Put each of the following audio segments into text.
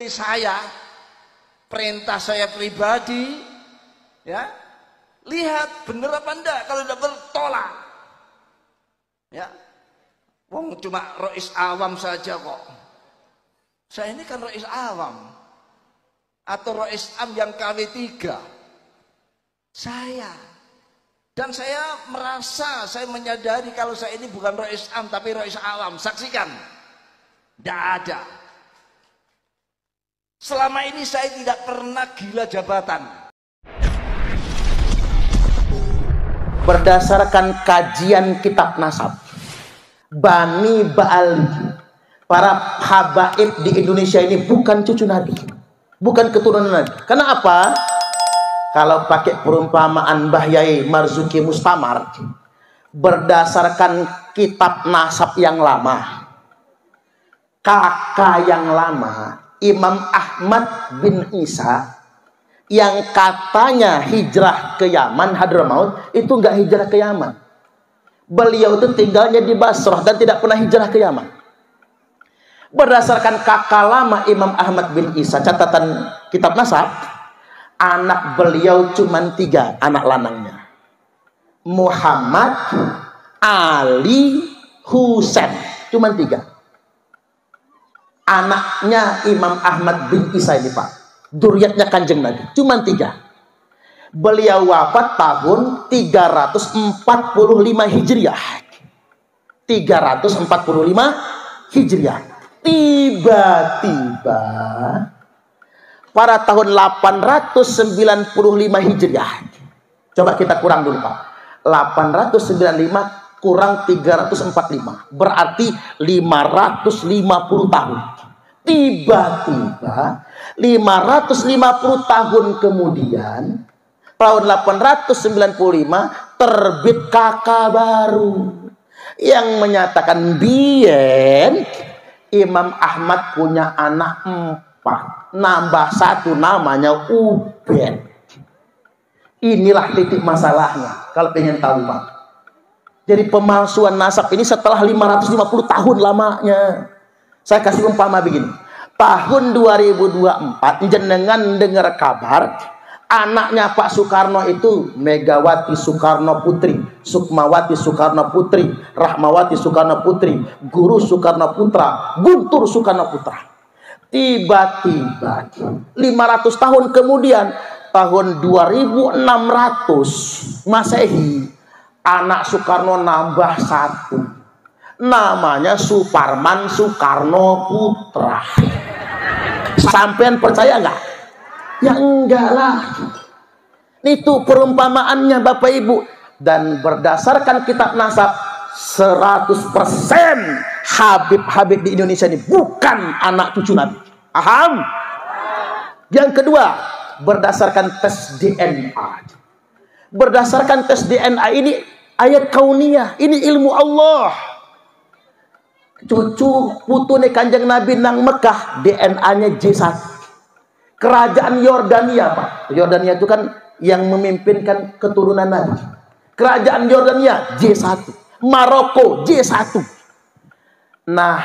saya, perintah saya pribadi, ya, lihat bener apa enggak. Kalau tidak bener, tolak. Ya, wong cuma rois awam saja kok. Saya ini kan rois awam atau rois am yang KW3. Dan saya merasa, saya menyadari kalau saya ini bukan rois am tapi rois awam. Saksikan, tidak ada. Selama ini saya tidak pernah gila jabatan. Berdasarkan kajian kitab nasab, Bani Ba'ali, para habaib di Indonesia ini bukan cucu Nabi, bukan keturunan Nabi. Karena apa? Kalau pakai perumpamaan Mbah Yai Marzuki Mustamar, berdasarkan kitab nasab yang lama, kakak yang lama, Imam Ahmad bin Isa, yang katanya hijrah ke Yaman, Hadramaut, itu enggak hijrah ke Yaman. Beliau itu tinggalnya di Basrah dan tidak pernah hijrah ke Yaman. Berdasarkan kakak lama Imam Ahmad bin Isa, catatan kitab nasab, anak beliau cuma 3 anak lanangnya: Muhammad, Ali, Husain. Cuma 3 anaknya Imam Ahmad bin Isa ini, Pak. Dzurriyyatnya Kanjeng Nabi. Cuma 3. Beliau wafat tahun 345 Hijriah. 345 Hijriah. Tiba-tiba pada tahun 895 Hijriah. Coba kita kurang dulu, Pak. 895 kurang 345. Berarti 550 tahun. Tiba-tiba 550 tahun kemudian, tahun 895 terbit kakak baru yang menyatakan bien Imam Ahmad punya anak 4, nambah 1 namanya Ubed. Inilah titik masalahnya kalau pengen tahu, Pak. Jadi pemalsuan nasab ini setelah 550 tahun lamanya. Saya kasih umpama begini. Tahun 2024 jenengan dengar kabar anaknya Pak Soekarno itu Megawati Soekarno Putri, Sukmawati Soekarno Putri, Rahmawati Soekarno Putri, Guru Soekarno Putra, Guntur Soekarno Putra. Tiba-tiba 500 tahun kemudian, tahun 2600 Masehi, anak Soekarno nambah 1. Namanya Suparman Soekarno Putra. Sampean percaya nggak? Ya enggak lah. Itu perumpamaannya Bapak Ibu. Dan berdasarkan kitab nasab, 100% Habib-habib di Indonesia ini bukan anak cucu Nabi. Paham? Yang kedua, berdasarkan tes DNA. Berdasarkan tes DNA ini ayat kauniyah, ini ilmu Allah. Cucu putune Kanjeng Nabi nang Mekah, DNA-nya J1. Kerajaan Yordania, Pak. Yordania itu kan yang memimpinkan keturunan Nabi. Kerajaan Yordania J1. Maroko J1. Nah,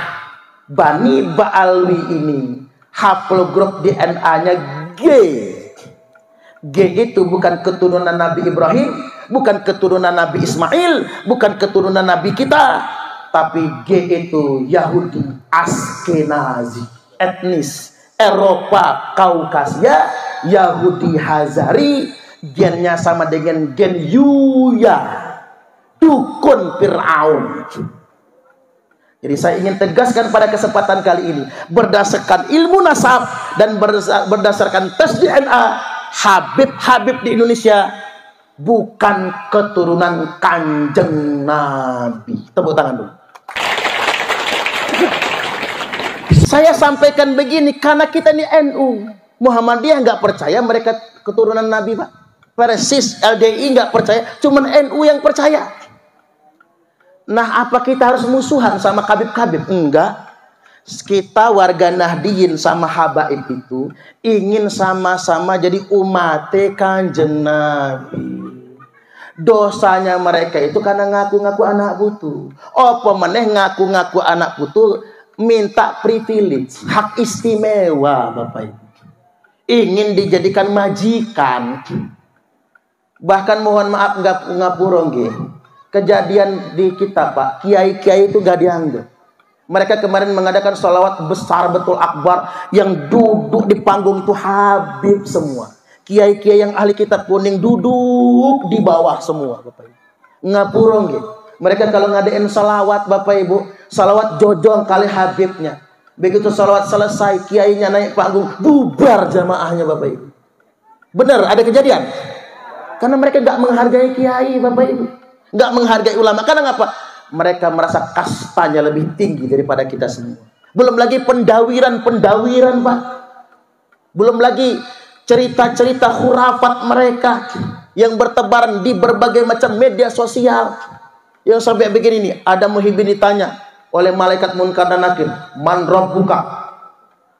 Bani Ba'alwi ini haplogrup DNA-nya G. G itu bukan keturunan Nabi Ibrahim, bukan keturunan Nabi Ismail, bukan keturunan Nabi kita. Tapi G itu Yahudi Askenazi, etnis Eropa Kaukasia, Yahudi Hazari, gennya sama dengan gen Yuya, dukun Fir'aun. Jadi saya ingin tegaskan pada kesempatan kali ini, berdasarkan ilmu nasab dan berdasarkan tes DNA, Habib-habib di Indonesia bukan keturunan Kanjeng Nabi. Tepuk tangan dulu. Saya sampaikan begini karena kita ini NU. Muhammadiyah nggak percaya mereka keturunan Nabi, Pak. Persis LDI nggak percaya, cuman NU yang percaya. Nah, apa kita harus musuhan sama kabib-kabib? Enggak. Kita warga Nahdiyin sama habaib itu ingin sama-sama jadi umat Kanjeng Nabi. Dosanya mereka itu karena ngaku-ngaku anak putu. Apa meneh ngaku-ngaku anak putu minta privilege, hak istimewa Bapak Ibu. Ingin dijadikan majikan. Bahkan mohon maaf ngapura nggih. Kejadian di kita Pak, kiai-kiai itu gak dianggap. Mereka kemarin mengadakan sholawat besar betul akbar, yang duduk di panggung itu Habib semua. Kiai-kiai yang ahli kitab kuning duduk di bawah semua Bapak Ibu. Ngapura nggih. Mereka kalau ngadain salawat Bapak Ibu, salawat jojong kali Habibnya. Begitu salawat selesai, kiainya naik panggung, bubar jamaahnya Bapak Ibu. Benar, ada kejadian. Karena mereka nggak menghargai kiai Bapak Ibu, nggak menghargai ulama. Karena ngapa? Mereka merasa kastanya lebih tinggi daripada kita semua. Belum lagi pendawiran Pak. Belum lagi cerita-cerita khurafat mereka yang bertebaran di berbagai macam media sosial. Yang sampai begini nih, ada Muhyiddin ditanya oleh malaikat Munkar dan Nakir, "Man rabbuka?"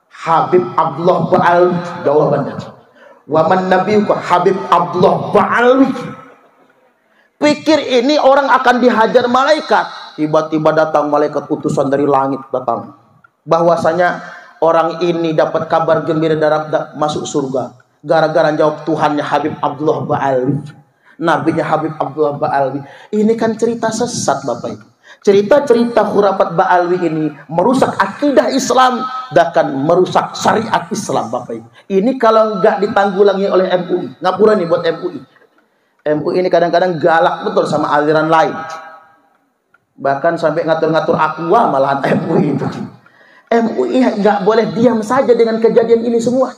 Habib Abdullah Ba'alwi jawabannya. "Wa man nabiyuka?" Habib Abdullah Ba'alwi. Pikir ini orang akan dihajar malaikat. Tiba-tiba datang malaikat utusan dari langit datang. Bahwasanya orang ini dapat kabar gembira masuk surga. Gara-gara jawab Tuhannya Habib Abdullah Ba'alwi. Nabinya Habib Abdullah Ba'alwi. Ini kan cerita sesat Bapak Ibu. Cerita-cerita khurafat Ba'alwi ini merusak akidah Islam, bahkan merusak syariat Islam Bapak Ibu. Ini kalau nggak ditanggulangi oleh MUI. Ngapura nih buat MUI. MUI ini kadang-kadang galak betul sama aliran lain. Bahkan sampai ngatur-ngatur aqua malahan MUI itu. MUI nggak boleh diam saja dengan kejadian ini semua.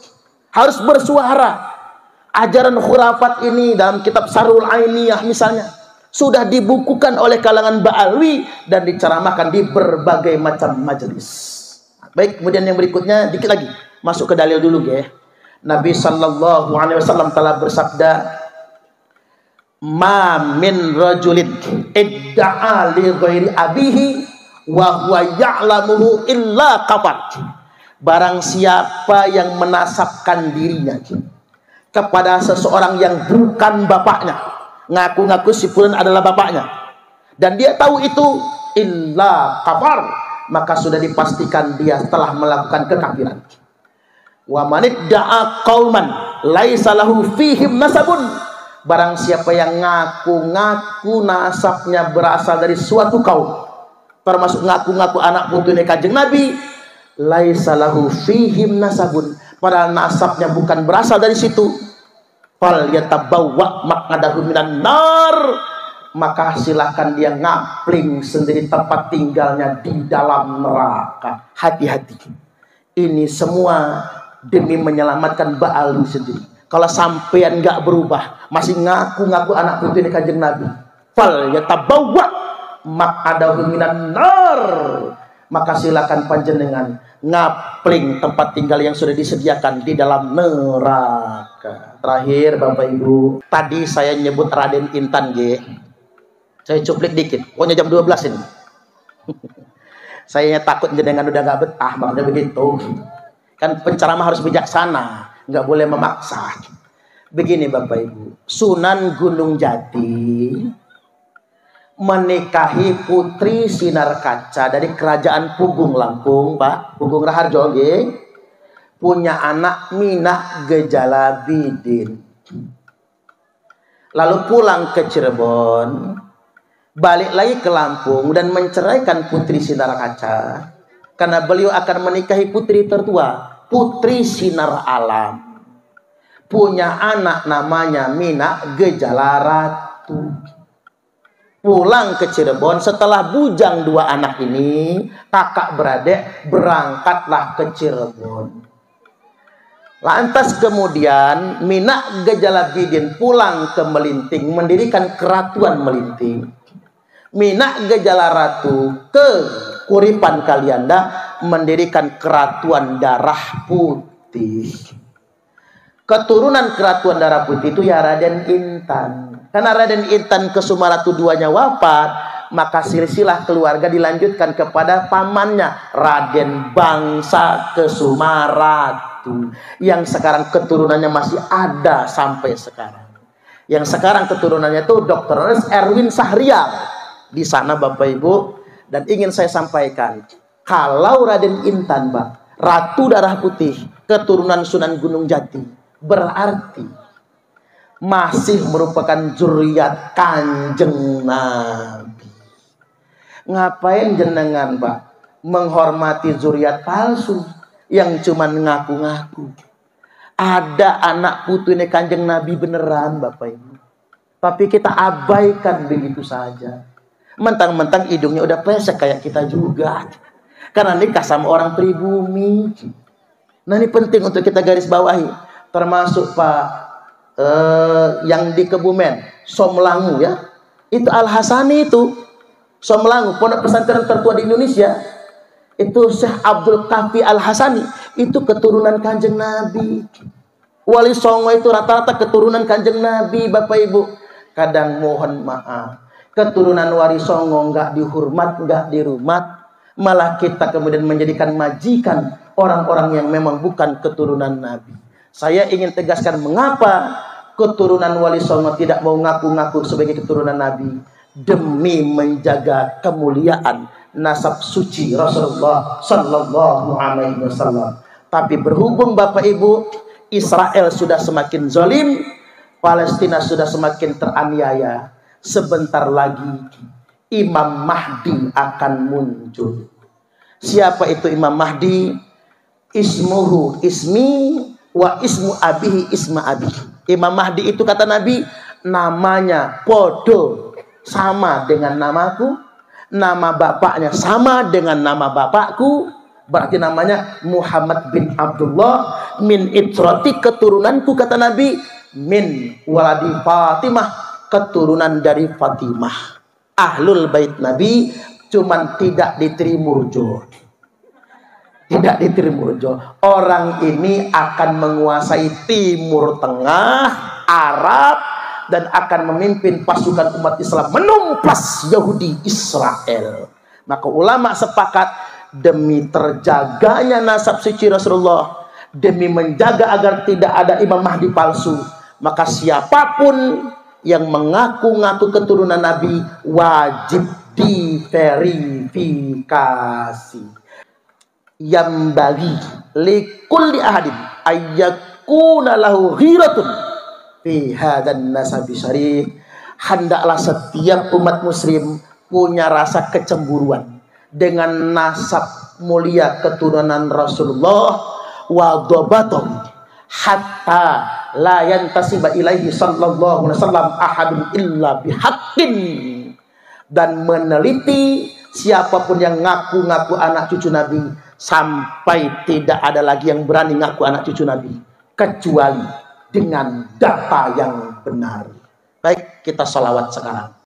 Harus bersuara. Ajaran khurafat ini dalam kitab Sarul Ainiyah misalnya sudah dibukukan oleh kalangan Ba'alwi dan diceramahkan di berbagai macam majelis. Baik, kemudian yang berikutnya dikit lagi masuk ke dalil dulu ya. Nabi sallallahu alaihi wasallam telah bersabda, "Ma min rajulin idda'a li ghairi abihi wa huwa ya'lamuhu illa kafar." Barang siapa yang menasabkan dirinya kepada seseorang yang bukan bapaknya, ngaku-ngaku si fulan adalah bapaknya, dan dia tahu itu, illa kafar, maka sudah dipastikan dia telah melakukan kekafiran. Wa manidda'a qauman laisa lahu fihim nasabun. Barang siapa yang ngaku-ngaku nasabnya berasal dari suatu kaum, termasuk ngaku-ngaku anak putune Kanjeng Nabi, laisa lahu fihim nasabun, padahal nasabnya bukan berasal dari situ, fal yatabawwa maq'adahu minan nar, maka silahkan dia ngapling sendiri tempat tinggalnya di dalam neraka. Hati-hati. Ini semua demi menyelamatkan Ba'alwi sendiri. Kalau sampean nggak berubah, masih ngaku-ngaku anak putri Kanjeng Nabi, fal yatabawwa maq'adahu minan nar, maka silakan panjenengan ngapling tempat tinggal yang sudah disediakan di dalam neraka. Terakhir Bapak Ibu, tadi saya nyebut Raden Intan G. Saya cuplik dikit, pokoknya jam 12 ini. Saya takut jenengan udah gak betah, makanya begitu. Kan penceramah harus bijaksana, nggak boleh memaksa. Begini Bapak Ibu, Sunan Gunung Jati menikahi putri Sinar Kaca dari kerajaan Pugung Lampung, Pak, Pugung Raharjo, punya anak Minah Gejala Bidin. Lalu pulang ke Cirebon, balik lagi ke Lampung dan menceraikan putri Sinar Kaca karena beliau akan menikahi putri tertua, Putri Sinar Alam. Punya anak namanya Minah Gejala Ratu. Pulang ke Cirebon, setelah bujang dua anak ini, kakak beradik berangkatlah ke Cirebon. Lantas kemudian Minah Gejala Bidin pulang ke Melinting, mendirikan keratuan Melinting. Minah Gejala Ratu ke Kuripan Kalianda, mendirikan keratuan Darah Putih. Keturunan keratuan Darah Putih itu ya Raden Intan. Karena Raden Intan Kesumaratu duanya wafat, maka silsilah keluarga dilanjutkan kepada pamannya Raden Bangsa Kesumaratu, yang sekarang keturunannya masih ada sampai sekarang. Yang sekarang keturunannya itu Dr. Erwin Sahrial di sana Bapak Ibu. Dan ingin saya sampaikan, Kalau Raden Intan, Pak, Ratu Darah Putih, keturunan Sunan Gunung Jati, berarti masih merupakan zuriat Kanjeng Nabi. Ngapain jenengan, Pak, menghormati zuriat palsu yang cuman ngaku-ngaku? Ada anak putu ini Kanjeng Nabi beneran, Bapak Ibu. Tapi kita abaikan begitu saja. Mentang-mentang hidungnya udah pesek kayak kita juga. Karena nikah sama orang pribumi. Nah, ini penting untuk kita garis bawahi. Termasuk Pak yang di Kebumen, Somlangu ya. Itu Al-Hasani itu. Somlangu, pondok pesantren tertua di Indonesia. Itu Syekh Abdul Kafi Al-Hasani. Itu keturunan Kanjeng Nabi. Wali Songo itu rata-rata keturunan Kanjeng Nabi, Bapak Ibu. Kadang mohon maaf, keturunan Wali Songo nggak dihormat, nggak dirumat. Malah kita kemudian menjadikan majikan orang-orang yang memang bukan keturunan Nabi. Saya ingin tegaskan mengapa keturunan Wali Songo tidak mau ngaku-ngaku sebagai keturunan Nabi. Demi menjaga kemuliaan nasab suci Rasulullah Sallallahu Alaihi Wasallam. Tapi berhubung Bapak Ibu, Israel sudah semakin zalim, Palestina sudah semakin teraniaya. Sebentar lagi Imam Mahdi akan muncul. Siapa itu Imam Mahdi? Ismuhu ismi wa ismu abihi isma abi. Imam Mahdi itu kata Nabi, namanya podo sama dengan namaku, nama bapaknya sama dengan nama bapakku. Berarti namanya Muhammad bin Abdullah min itrati, keturunanku kata Nabi, min waladi Fatimah, keturunan dari Fatimah. Ahlul bait Nabi, cuman tidak diterimurjo. Tidak diterimurjo. Orang ini akan menguasai Timur Tengah, Arab, dan akan memimpin pasukan umat Islam menumpas Yahudi Israel. Maka ulama sepakat, demi terjaganya nasab suci Rasulullah, demi menjaga agar tidak ada Imam Mahdi palsu, maka siapapun yang mengaku-ngaku keturunan Nabi wajib diverifikasi. Yang bagi likulli ahadin ayyakuna lahu ghiratun fi hadan nasabi syarif. Hendaklah setiap umat muslim punya rasa kecemburuan dengan nasab mulia keturunan Rasulullah, wa dhabatum hatta la yantasiba ilaihi sallallahu alaihi wasallam ahadun illa bihaqqin, dan meneliti siapapun yang ngaku-ngaku anak cucu Nabi sampai tidak ada lagi yang berani ngaku anak cucu Nabi kecuali dengan data yang benar. Baik, kita sholawat sekarang.